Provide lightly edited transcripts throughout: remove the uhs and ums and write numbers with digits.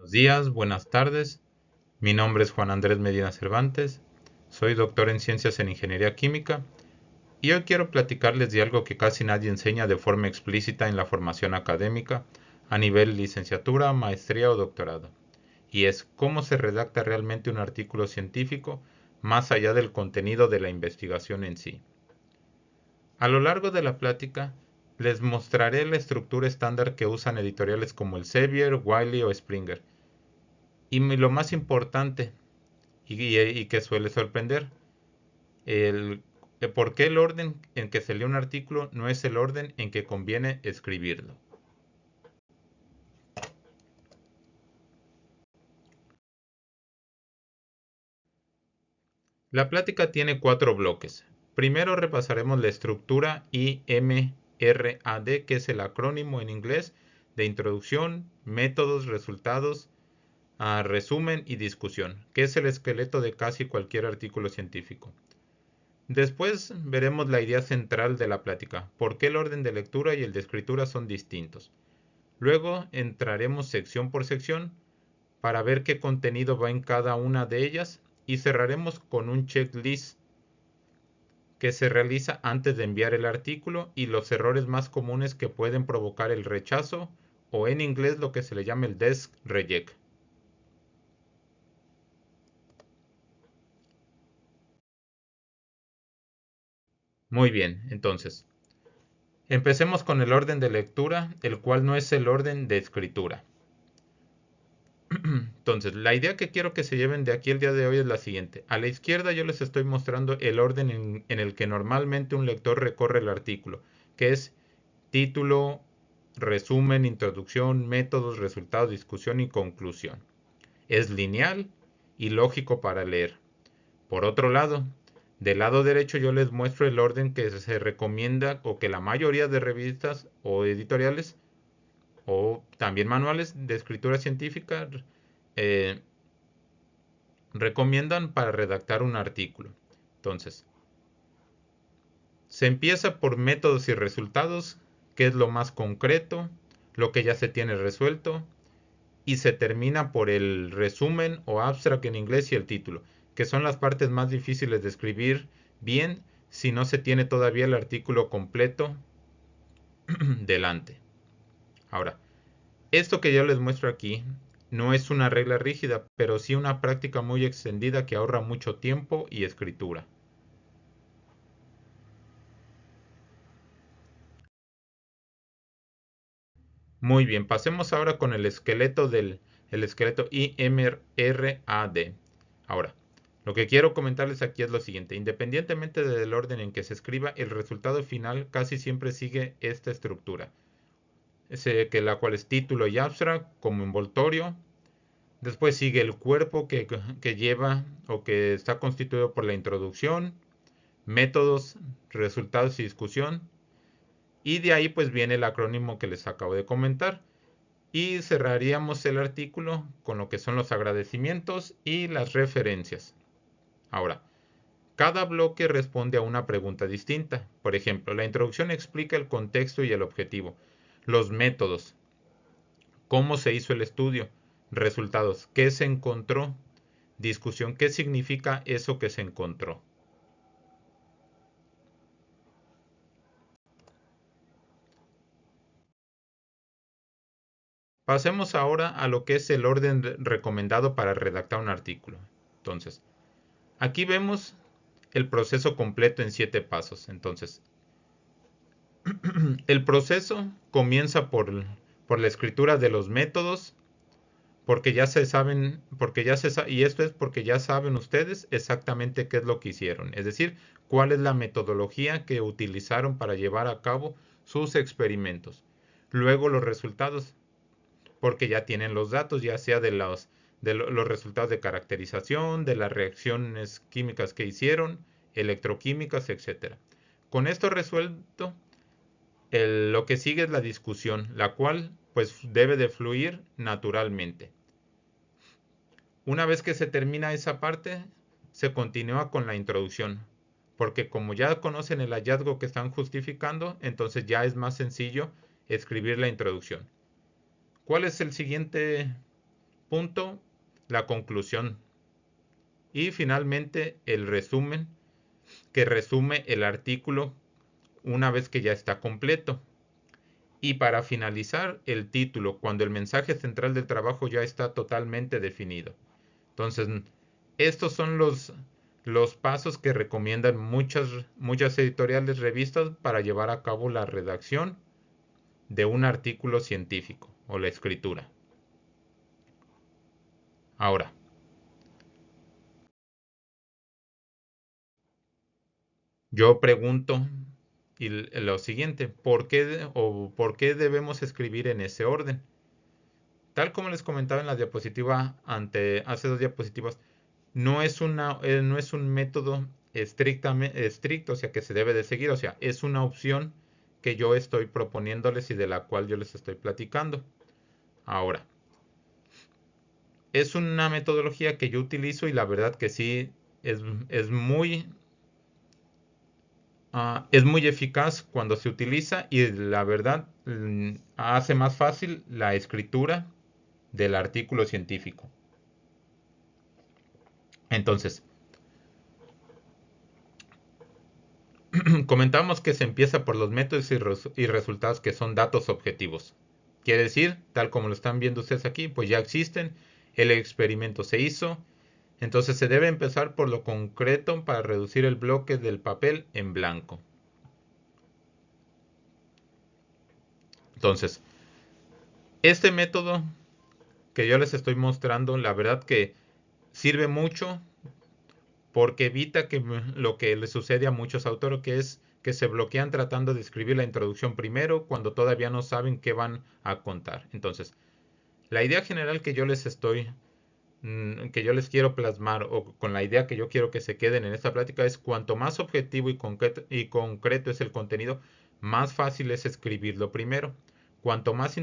Buenos días, buenas tardes. Mi nombre es Juan Andrés Medina Cervantes. Soy doctor en Ciencias en Ingeniería Química y hoy quiero platicarles de algo que casi nadie enseña de forma explícita en la formación académica a nivel licenciatura, maestría o doctorado. Y es cómo se redacta realmente un artículo científico más allá del contenido de la investigación en sí. A lo largo de la plática les mostraré la estructura estándar que usan editoriales como Elsevier, Wiley o Springer. Y lo más importante, y que suele sorprender, el por qué el orden en que se lee un artículo no es el orden en que conviene escribirlo. La plática tiene 4 bloques. Primero repasaremos la estructura IMRAD, que es el acrónimo en inglés de introducción, métodos, resultados, resumen y discusión, que es el esqueleto de casi cualquier artículo científico. Después veremos la idea central de la plática, por qué el orden de lectura y el de escritura son distintos. Luego entraremos sección por sección para ver qué contenido va en cada una de ellas y cerraremos con un checklist que se realiza antes de enviar el artículo y los errores más comunes que pueden provocar el rechazo o en inglés lo que se le llama el desk reject. Muy bien, entonces, empecemos con el orden de lectura, el cual no es el orden de escritura. Entonces, la idea que quiero que se lleven de aquí el día de hoy es la siguiente. A la izquierda yo les estoy mostrando el orden en el que normalmente un lector recorre el artículo, que es título, resumen, introducción, métodos, resultados, discusión y conclusión. Es lineal y lógico para leer. Por otro lado, del lado derecho yo les muestro el orden que se recomienda o que la mayoría de revistas o editoriales o también manuales de escritura científica eh, recomiendan para redactar un artículo. Entonces, se empieza por métodos y resultados, que es lo más concreto, lo que ya se tiene resuelto, y se termina por el resumen o abstract en inglés y el título, que son las partes más difíciles de escribir bien si no se tiene todavía el artículo completo delante. Ahora, esto que yo les muestro aquí no es una regla rígida, pero sí una práctica muy extendida que ahorra mucho tiempo y escritura. Muy bien, pasemos ahora con el esqueleto IMRAD. Ahora, lo que quiero comentarles aquí es lo siguiente. Independientemente del orden en que se escriba, el resultado final casi siempre sigue esta estructura. Que la cual es título y abstract como envoltorio. Después sigue el cuerpo que lleva o que está constituido por la introducción, métodos, resultados y discusión. Y de ahí pues viene el acrónimo que les acabo de comentar. Y cerraríamos el artículo con lo que son los agradecimientos y las referencias. Ahora, cada bloque responde a una pregunta distinta. Por ejemplo, la introducción explica el contexto y el objetivo. Los métodos, cómo se hizo el estudio, resultados, qué se encontró, discusión, qué significa eso que se encontró. Pasemos ahora a lo que es el orden recomendado para redactar un artículo. Entonces, aquí vemos el proceso completo en 7 pasos. Entonces, el proceso comienza por la escritura de los métodos, porque ya se saben, y esto es porque ya saben ustedes exactamente qué es lo que hicieron, es decir, cuál es la metodología que utilizaron para llevar a cabo sus experimentos. Luego los resultados, porque ya tienen los datos, ya sea de los resultados de caracterización, de las reacciones químicas que hicieron, electroquímicas, etcétera. Con esto resuelto, lo que sigue es la discusión, la cual pues debe de fluir naturalmente. Una vez que se termina esa parte, se continúa con la introducción, porque como ya conocen el hallazgo que están justificando, entonces ya es más sencillo escribir la introducción. ¿Cuál es el siguiente punto, la conclusión. Y finalmente el resumen, que resume el artículo una vez que ya está completo. Y para finalizar, el título, cuando el mensaje central del trabajo ya está totalmente definido. Entonces, estos son los pasos que recomiendan muchas editoriales, revistas para llevar a cabo la redacción de un artículo científico o la escritura. Ahora, yo pregunto lo siguiente, ¿por qué debemos escribir en ese orden? Tal como les comentaba en la diapositiva hace 2 diapositivas, no es un método estricto, o sea, que se debe de seguir, o sea, es una opción que yo estoy proponiéndoles y de la cual yo les estoy platicando. Ahora, es una metodología que yo utilizo y la verdad que sí es, es muy, es muy eficaz cuando se utiliza y la verdad hace más fácil la escritura del artículo científico. Entonces, comentamos que se empieza por los métodos y resultados que son datos objetivos. Quiere decir, tal como lo están viendo ustedes aquí, pues ya existen, el experimento se hizo, entonces se debe empezar por lo concreto para reducir el bloque del papel en blanco. Entonces, este método que yo les estoy mostrando, la verdad que sirve mucho porque evita lo que le sucede a muchos autores, que es que se bloquean tratando de escribir la introducción primero cuando todavía no saben qué van a contar. Entonces, la idea general que yo les quiero plasmar o con la idea que yo quiero que se queden en esta plática es cuanto más objetivo y concreto es el contenido, más fácil es escribirlo primero. Cuanto más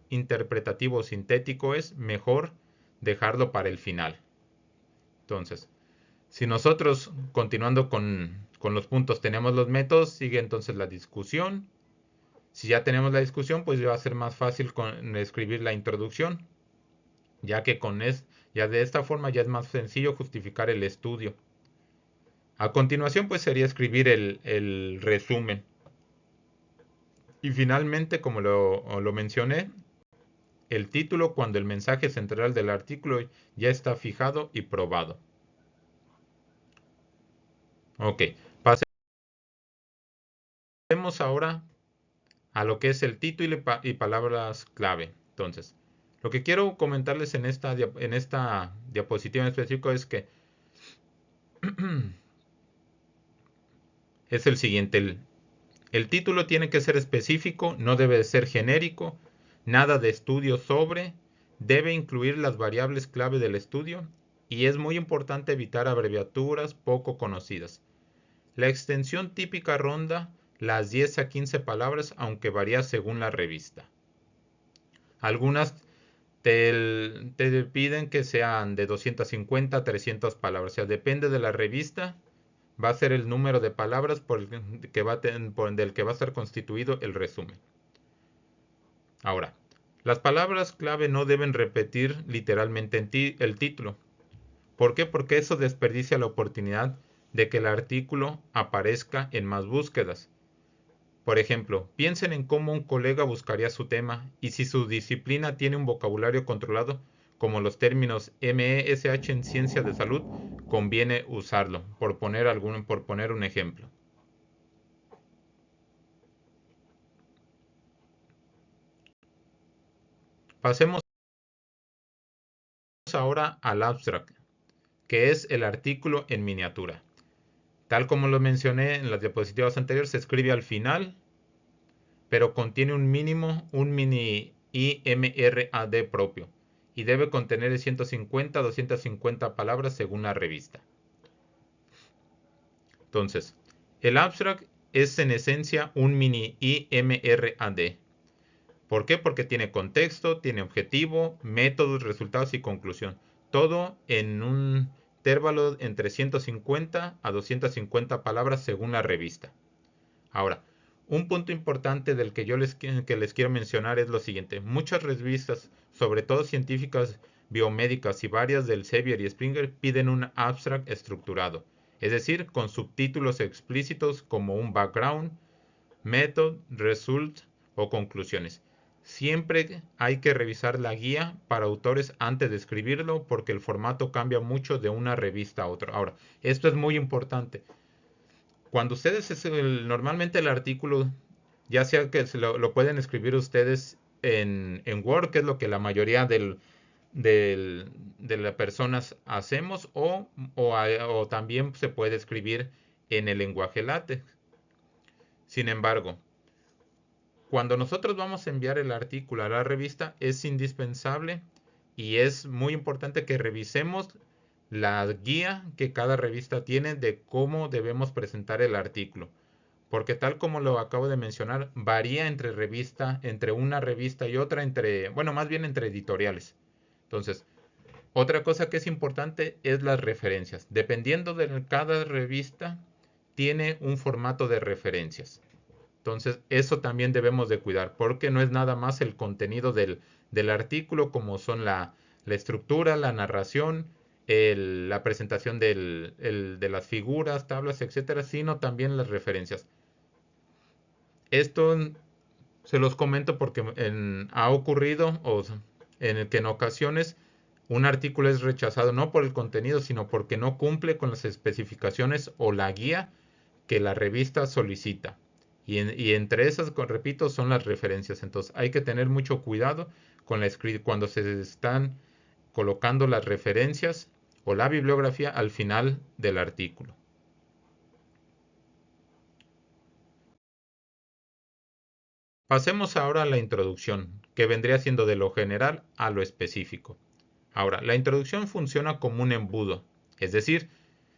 interpretativo o sintético es, mejor dejarlo para el final. Entonces, si nosotros, continuando con los puntos, tenemos los métodos, sigue entonces la discusión. Si ya tenemos la discusión, pues va a ser más fácil escribir la introducción, ya que ya de esta forma ya es más sencillo justificar el estudio. A continuación, pues sería escribir el resumen. Y finalmente, como lo mencioné, el título cuando el mensaje central del artículo ya está fijado y probado. Ok, pasemos ahora a lo que es el título y palabras clave. Entonces, lo que quiero comentarles en esta diapositiva en específico es que es el siguiente. El título tiene que ser específico, no debe de ser genérico, nada de estudio sobre, debe incluir las variables clave del estudio y es muy importante evitar abreviaturas poco conocidas. La extensión típica ronda las 10 a 15 palabras, aunque varía según la revista. Algunas te piden que sean de 250 a 300 palabras. O sea, depende de la revista, va a ser el número de palabras del que va a estar constituido el resumen. Ahora, las palabras clave no deben repetir literalmente el título. ¿Por qué? Porque eso desperdicia la oportunidad de que el artículo aparezca en más búsquedas. Por ejemplo, piensen en cómo un colega buscaría su tema y si su disciplina tiene un vocabulario controlado, como los términos MESH en ciencia de salud, conviene usarlo, por poner un ejemplo. Pasemos ahora al abstract, que es el artículo en miniatura. Tal como lo mencioné en las diapositivas anteriores, se escribe al final, pero contiene un mini IMRAD propio y debe contener de 150 a 250 palabras según la revista. Entonces, el abstract es en esencia un mini IMRAD. ¿Por qué? Porque tiene contexto, tiene objetivo, métodos, resultados y conclusión. Todo en un intervalo entre 150 a 250 palabras según la revista. Ahora, un punto importante que les quiero mencionar es lo siguiente. Muchas revistas, sobre todo científicas, biomédicas y varias del Sevier y Springer piden un abstract estructurado, es decir, con subtítulos explícitos como un background, method, result o conclusiones. Siempre hay que revisar la guía para autores antes de escribirlo porque el formato cambia mucho de una revista a otra. Ahora, esto es muy importante. Cuando ustedes, normalmente el artículo, ya sea que lo pueden escribir ustedes en Word, que es lo que la mayoría de las personas hacemos, o también se puede escribir en el lenguaje LaTeX. Sin embargo, cuando nosotros vamos a enviar el artículo a la revista, es indispensable y es muy importante que revisemos la guía que cada revista tiene de cómo debemos presentar el artículo. Porque tal como lo acabo de mencionar, varía entre revista, entre una revista y otra, bueno, más bien entre editoriales. Entonces, otra cosa que es importante es las referencias. Dependiendo de cada revista, tiene un formato de referencias. Entonces, eso también debemos de cuidar, porque no es nada más el contenido del artículo, como son la estructura, la narración, la presentación de las figuras, tablas, etcétera, sino también las referencias. Esto se los comento porque ha ocurrido en el que en ocasiones un artículo es rechazado no por el contenido, sino porque no cumple con las especificaciones o la guía que la revista solicita. Y entre esas, repito, son las referencias. Entonces hay que tener mucho cuidado con cuando se están colocando las referencias o la bibliografía al final del artículo. Pasemos ahora a la introducción, que vendría siendo de lo general a lo específico. Ahora, la introducción funciona como un embudo, es decir,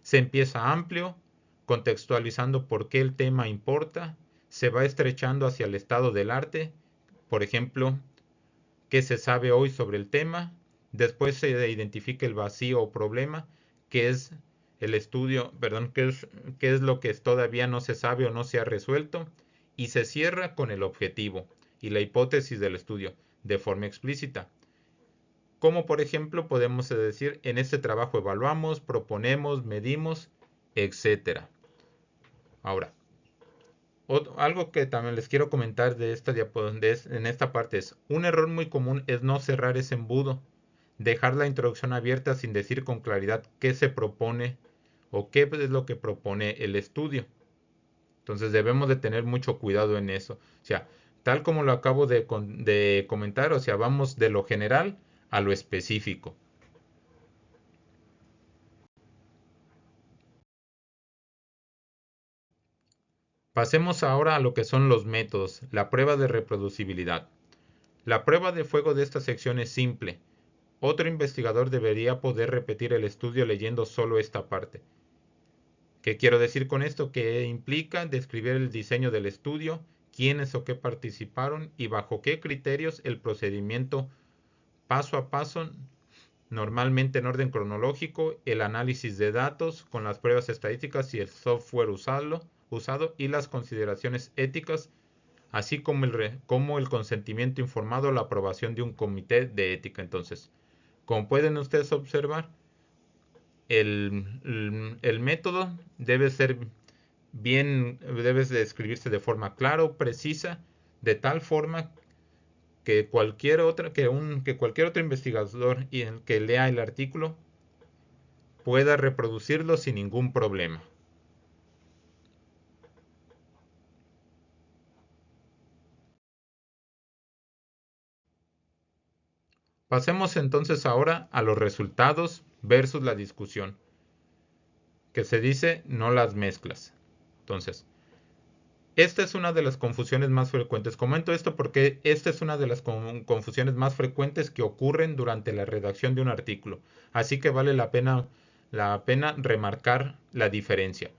se empieza amplio, contextualizando por qué el tema importa, se va estrechando hacia el estado del arte, por ejemplo, qué se sabe hoy sobre el tema, después se identifica el vacío o problema, que es el estudio, perdón, qué es lo que todavía no se sabe o no se ha resuelto, y se cierra con el objetivo y la hipótesis del estudio de forma explícita. Como por ejemplo podemos decir, en este trabajo evaluamos, proponemos, medimos, etcétera. Ahora, algo que también les quiero comentar de en esta parte es, un error muy común es no cerrar ese embudo, dejar la introducción abierta sin decir con claridad qué se propone o qué es lo que propone el estudio. Entonces debemos de tener mucho cuidado en eso. O sea, tal como lo acabo de comentar, o sea, vamos de lo general a lo específico. Pasemos ahora a lo que son los métodos, la prueba de reproducibilidad. La prueba de fuego de esta sección es simple. Otro investigador debería poder repetir el estudio leyendo solo esta parte. ¿Qué quiero decir con esto? Que implica describir el diseño del estudio, quiénes o qué participaron y bajo qué criterios el procedimiento paso a paso, normalmente en orden cronológico, el análisis de datos con las pruebas estadísticas y el software usado y las consideraciones éticas, así como el consentimiento informado o la aprobación de un comité de ética. Entonces, como pueden ustedes observar, el método debe de escribirse de forma clara, precisa, de tal forma que cualquier otro investigador y el que lea el artículo pueda reproducirlo sin ningún problema. Pasemos entonces ahora a los resultados versus la discusión, que se dice no las mezclas. Entonces, esta es una de las confusiones más frecuentes. Comento esto porque esta es una de las confusiones más frecuentes que ocurren durante la redacción de un artículo. Así que vale la pena remarcar la diferencia.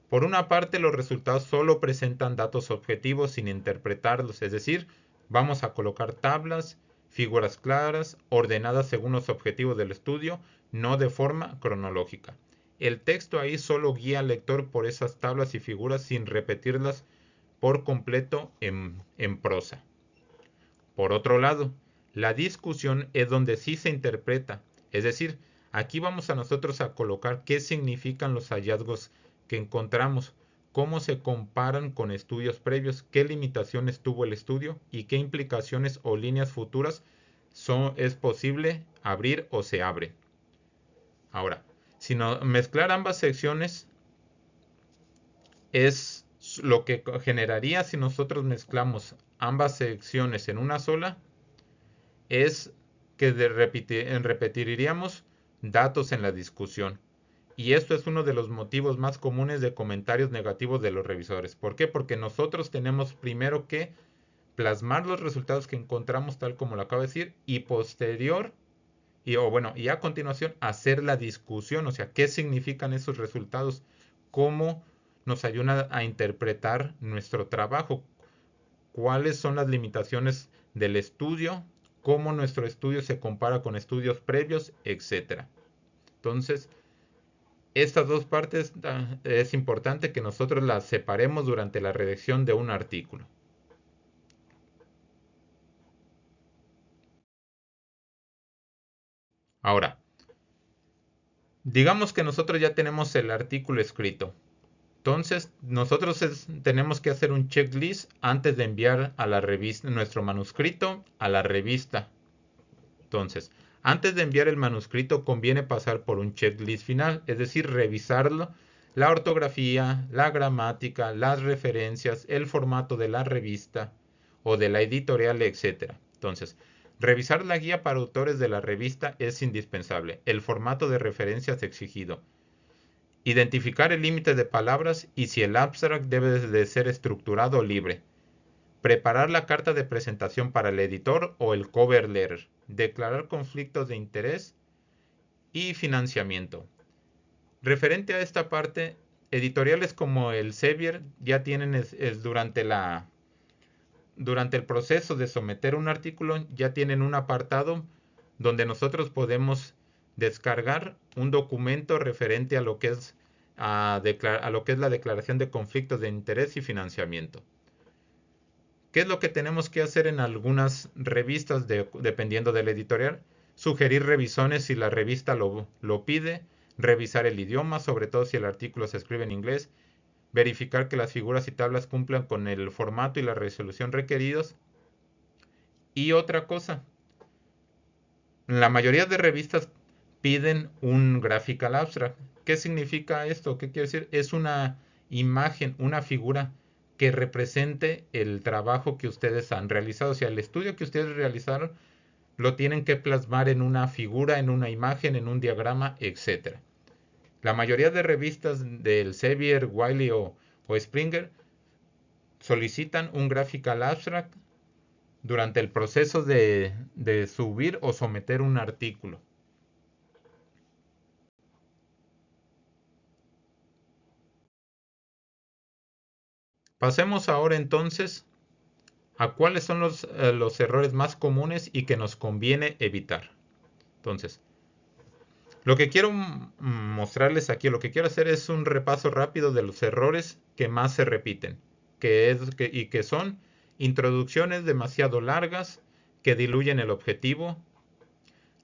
Por una parte, los resultados solo presentan datos objetivos sin interpretarlos, es decir, vamos a colocar tablas, figuras claras, ordenadas según los objetivos del estudio, no de forma cronológica. El texto ahí solo guía al lector por esas tablas y figuras sin repetirlas por completo en prosa. Por otro lado, La discusión es donde sí se interpreta. Es decir, aquí vamos a nosotros a colocar qué significan los hallazgos que encontramos, cómo se comparan con estudios previos, qué limitaciones tuvo el estudio y qué implicaciones o líneas futuras es posible abrir o se abre. Ahora, si no, mezclar ambas secciones es lo que generaría si nosotros mezclamos ambas secciones en una sola, es que repetiríamos datos en la discusión. Y esto es uno de los motivos más comunes de comentarios negativos de los revisores. ¿Por qué? Porque nosotros tenemos primero que plasmar los resultados que encontramos tal como lo acabo de decir y y a continuación hacer la discusión, o sea, qué significan esos resultados, cómo nos ayuda a interpretar nuestro trabajo, cuáles son las limitaciones del estudio, cómo nuestro estudio se compara con estudios previos, etcétera. Entonces, estas dos partes es importante que nosotros las separemos durante la redacción de un artículo. Ahora, digamos que nosotros ya tenemos el artículo escrito. Entonces, nosotros tenemos que hacer un checklist antes de enviar a la revista nuestro manuscrito a la revista. Entonces, antes de enviar el manuscrito conviene pasar por un checklist final, es decir, revisarlo, la ortografía, la gramática, las referencias, el formato de la revista o de la editorial, etc. Entonces, revisar la guía para autores de la revista es indispensable, el formato de referencias exigido, identificar el límite de palabras y si el abstract debe de ser estructurado o libre. Preparar la carta de presentación para el editor o el cover letter. Declarar conflictos de interés y financiamiento. Referente a esta parte, editoriales como el Sevier ya tienen durante el proceso de someter un artículo ya tienen un apartado donde nosotros podemos descargar un documento referente a lo que es a lo que es la declaración de conflictos de interés y financiamiento. ¿Qué es lo que tenemos que hacer en algunas revistas dependiendo del editorial? Sugerir revisiones si la revista lo pide, revisar el idioma, sobre todo si el artículo se escribe en inglés, verificar que las figuras y tablas cumplan con el formato y la resolución requeridos. Y otra cosa, la mayoría de revistas piden un graphical abstract. ¿Qué significa esto? ¿Qué quiere decir? Es una imagen, una figura que represente el trabajo que ustedes han realizado. O sea, el estudio que ustedes realizaron lo tienen que plasmar en una figura, en una imagen, en un diagrama, etc. La mayoría de revistas del Sevier, Wiley o Springer solicitan un graphical abstract durante el proceso de subir o someter un artículo. Pasemos ahora entonces a cuáles son los errores más comunes y que nos conviene evitar. Entonces, lo que quiero mostrarles aquí, lo que quiero hacer es un repaso rápido de los errores que más se repiten, y que son introducciones demasiado largas, que diluyen el objetivo,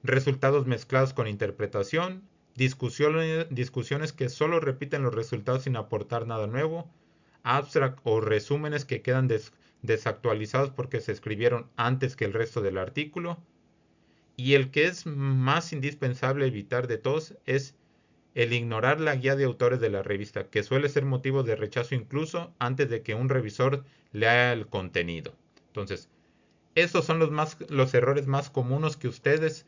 resultados mezclados con interpretación, discusiones que solo repiten los resultados sin aportar nada nuevo, abstract o resúmenes que quedan desactualizados porque se escribieron antes que el resto del artículo. Y el que es más indispensable evitar de todos es el ignorar la guía de autores de la revista, que suele ser motivo de rechazo incluso antes de que un revisor lea el contenido. Entonces, estos son los errores más comunes que ustedes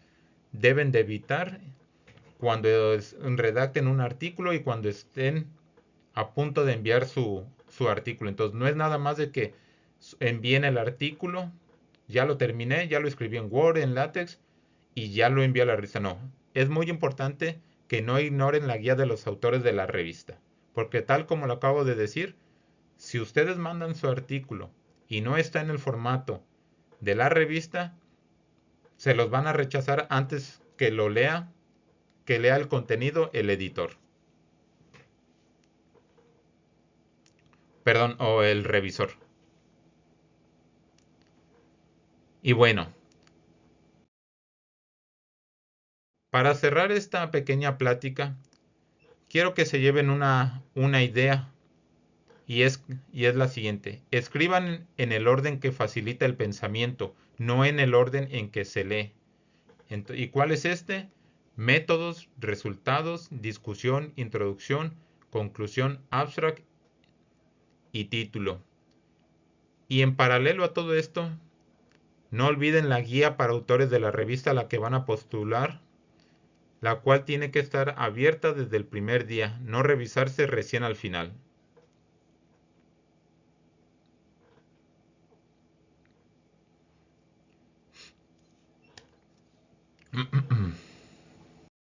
deben de evitar cuando redacten un artículo y cuando estén a punto de enviar su artículo. Entonces, no es nada más de que envíen el artículo, ya lo terminé, ya lo escribí en Word, en LaTeX y ya lo envié a la revista. No, es muy importante que no ignoren la guía de los autores de la revista, porque tal como lo acabo de decir, si ustedes mandan su artículo y no está en el formato de la revista, se los van a rechazar antes que lea el contenido el editor. Perdón, o el revisor. Y bueno, Para cerrar esta pequeña plática, quiero que se lleven una idea y es la siguiente. Escriban en el orden que facilita el pensamiento, no en el orden en que se lee. ¿Y cuál es este? Métodos, resultados, discusión, introducción, conclusión, abstract y título. Y en paralelo a todo esto, no olviden la guía para autores de la revista a la que van a postular, la cual tiene que estar abierta desde el primer día, no revisarse recién al final.